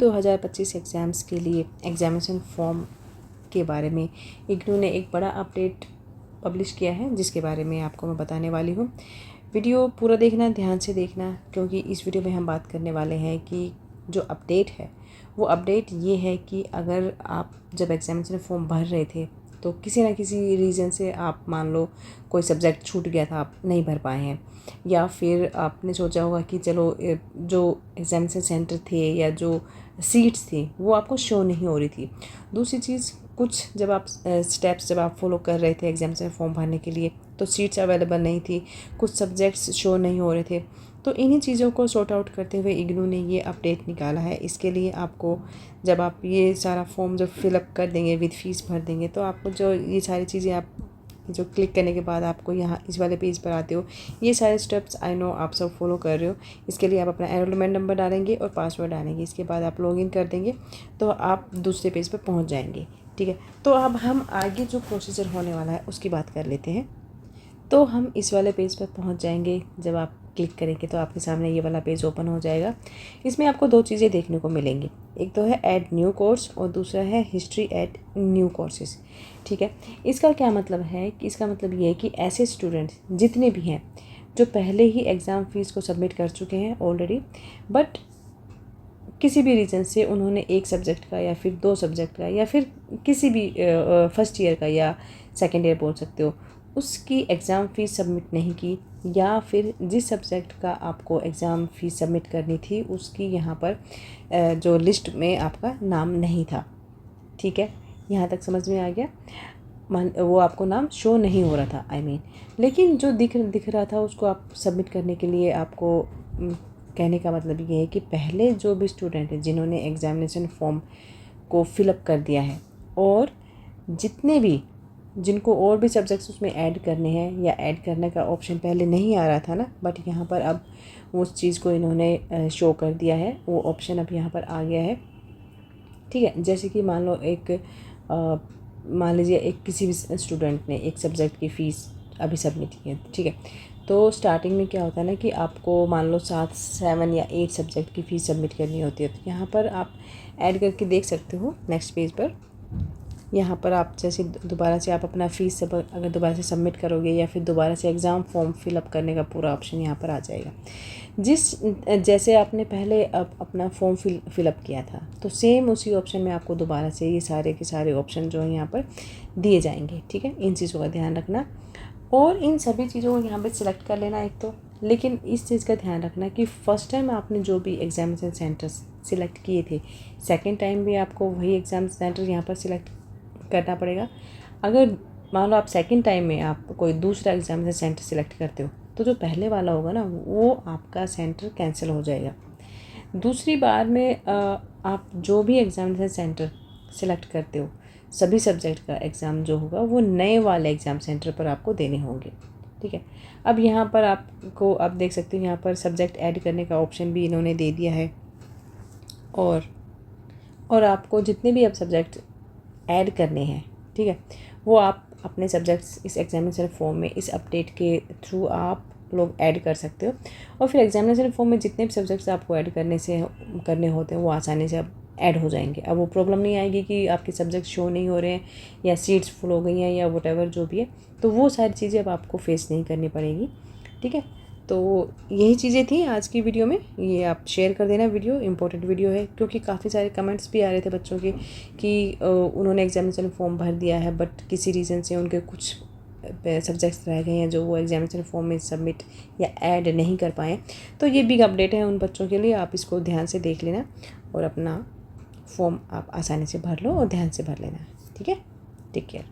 2025 exams के लिए examination form के बारे में इग्नू ने एक बड़ा अपडेट पब्लिश किया है, जिसके बारे में आपको मैं बताने वाली हूँ। वीडियो पूरा देखना, ध्यान से देखना, क्योंकि इस वीडियो में हम बात करने वाले हैं कि जो अपडेट है वो अपडेट ये है कि अगर आप जब एग्ज़ामिनेशन फॉर्म भर रहे थे तो किसी ना किसी रीज़न से आप मान लो कोई सब्जेक्ट छूट गया था, आप नहीं भर पाए हैं, या फिर आपने सोचा होगा कि चलो जो एग्ज़ामिनेशन सेंटर थे या जो सीट्स थी वो आपको शो नहीं हो रही थी। दूसरी चीज़, कुछ जब आप स्टेप्स जब आप फॉलो कर रहे थे एग्ज़ामिनेशन फॉर्म भरने के लिए तो सीट्स अवेलेबल नहीं थी, कुछ सब्जेक्ट्स शो नहीं हो रहे थे। तो इन्हीं चीज़ों को सॉर्ट आउट करते हुए इग्नू ने ये अपडेट निकाला है। इसके लिए आपको जब आप ये सारा फॉर्म जब फिलअप कर देंगे, विद फीस भर देंगे, तो आपको जो ये सारी चीज़ें आप जो क्लिक करने के बाद आपको यहाँ इस वाले पेज पर आते हो, ये सारे स्टेप्स आई नो आप सब फॉलो कर रहे हो। इसके लिए आप अपना एनरोलमेंट नंबर डालेंगे और पासवर्ड डालेंगे। इसके बाद आप लॉगिन कर देंगे तो आप दूसरे पेज पर पहुँच जाएंगे। ठीक है, तो अब हम आगे जो प्रोसीजर होने वाला है उसकी बात कर लेते हैं। तो हम इस वाले पेज पर पहुंच जाएंगे। जब आप क्लिक करेंगे तो आपके सामने ये वाला पेज ओपन हो जाएगा। इसमें आपको दो चीज़ें देखने को मिलेंगी, एक तो है ऐड न्यू कोर्स और दूसरा है हिस्ट्री ऐड न्यू कोर्सेज। ठीक है, इसका क्या मतलब है कि इसका मतलब ये है कि ऐसे स्टूडेंट्स जितने भी हैं जो पहले ही एग्ज़ाम फ़ीस को सबमिट कर चुके हैं ऑलरेडी, बट किसी भी रीज़न से उन्होंने एक सब्जेक्ट का या फिर दो सब्जेक्ट का या फिर किसी भी फर्स्ट ईयर का या सेकेंड ईयर बोल सकते हो, उसकी एग्ज़ाम फ़ीस सबमिट नहीं की, या फिर जिस सब्जेक्ट का आपको एग्ज़ाम फ़ीस सबमिट करनी थी उसकी यहाँ पर जो लिस्ट में आपका नाम नहीं था। ठीक है, यहाँ तक समझ में आ गया? वो आपको नाम शो नहीं हो रहा था, आई मीन, लेकिन जो दिख रहा था उसको आप सबमिट करने के लिए आपको कहने का मतलब ये है कि पहले जो भी स्टूडेंट हैं जिन्होंने एग्ज़ामिनेशन फॉर्म को फिलअप कर दिया है और जितने भी जिनको और भी सब्जेक्ट्स उसमें ऐड करने हैं या ऐड करने का ऑप्शन पहले नहीं आ रहा था ना, बट यहाँ पर अब उस चीज़ को इन्होंने शो कर दिया है, वो ऑप्शन अब यहाँ पर आ गया है। ठीक है, जैसे कि मान लो मान लीजिए एक किसी भी स्टूडेंट ने एक सब्जेक्ट की फ़ीस अभी सबमिट की है। ठीक है, तो स्टार्टिंग में क्या होता है ना कि आपको मान लो 7 या 8 सब्जेक्ट की फ़ीस सबमिट करनी होती है। तो यहाँ पर आप ऐड करके देख सकते हो नेक्स्ट पेज पर। यहाँ पर आप जैसे दोबारा से आप अपना फ़ीस सब अगर दोबारा से सबमिट करोगे या फिर दोबारा से एग्ज़ाम फॉर्म फिलअप करने का पूरा ऑप्शन यहाँ पर आ जाएगा। जैसे आपने पहले अपना फॉर्म फिलअप किया था तो सेम उसी ऑप्शन में आपको दोबारा से ये सारे के सारे ऑप्शन जो है यहाँ पर दिए जाएंगे। ठीक है, इन चीज़ों का ध्यान रखना और इन सभी चीज़ों को यहाँ पर सिलेक्ट कर लेना एक तो, लेकिन इस चीज़ का ध्यान रखना कि फ़र्स्ट टाइम आपने जो भी एग्ज़ामिनेशन सेंटर्स सिलेक्ट किए थे, सेकेंड टाइम भी आपको वही एग्ज़ाम सेंटर यहाँ पर सिलेक्ट करना पड़ेगा। अगर मान लो आप सेकंड टाइम में आप कोई दूसरा एग्ज़ामिनेशन सेंटर सिलेक्ट करते हो तो जो पहले वाला होगा ना वो आपका सेंटर कैंसिल हो जाएगा। दूसरी बार में आप जो भी एग्ज़ामिनेशन सेंटर सिलेक्ट करते हो सभी सब्जेक्ट का एग्ज़ाम जो होगा वो नए वाले एग्ज़ाम सेंटर पर आपको देने होंगे। ठीक है, अब यहाँ पर आपको आप देख सकते हो यहाँ पर सब्जेक्ट ऐड करने का ऑप्शन भी इन्होंने दे दिया है और आपको जितने भी अब सब्जेक्ट ऐड करने हैं, ठीक है, वो आप अपने सब्जेक्ट्स इस एग्ज़ामिनेशन फॉर्म में इस अपडेट के थ्रू आप लोग ऐड कर सकते हो। और फिर एग्ज़ामिनेशन फॉर्म में जितने भी सब्जेक्ट्स आपको ऐड करने होते हैं वो आसानी से अब ऐड हो जाएंगे। अब वो प्रॉब्लम नहीं आएगी कि आपके सब्जेक्ट शो नहीं हो रहे हैं या सीट्स फुल हो गई हैं या वटेवर जो भी है, तो वो सारी चीज़ें अब आपको फेस नहीं करनी पड़ेगी। ठीक है, तो यही चीज़ें थी आज की वीडियो में। ये आप शेयर कर देना, वीडियो इंपॉर्टेंट वीडियो है क्योंकि काफ़ी सारे कमेंट्स भी आ रहे थे बच्चों के कि उन्होंने एग्ज़ामिनेशन फॉर्म भर दिया है बट किसी रीज़न से उनके कुछ सब्जेक्ट्स रह गए हैं जो वो एग्ज़ामिनेशन फॉर्म में सबमिट या ऐड नहीं कर पाए। तो ये बिग अपडेट है उन बच्चों के लिए, आप इसको ध्यान से देख लेना और अपना फॉर्म आप आसानी से भर लो और ध्यान से भर लेना। ठीक है, टेक केयर।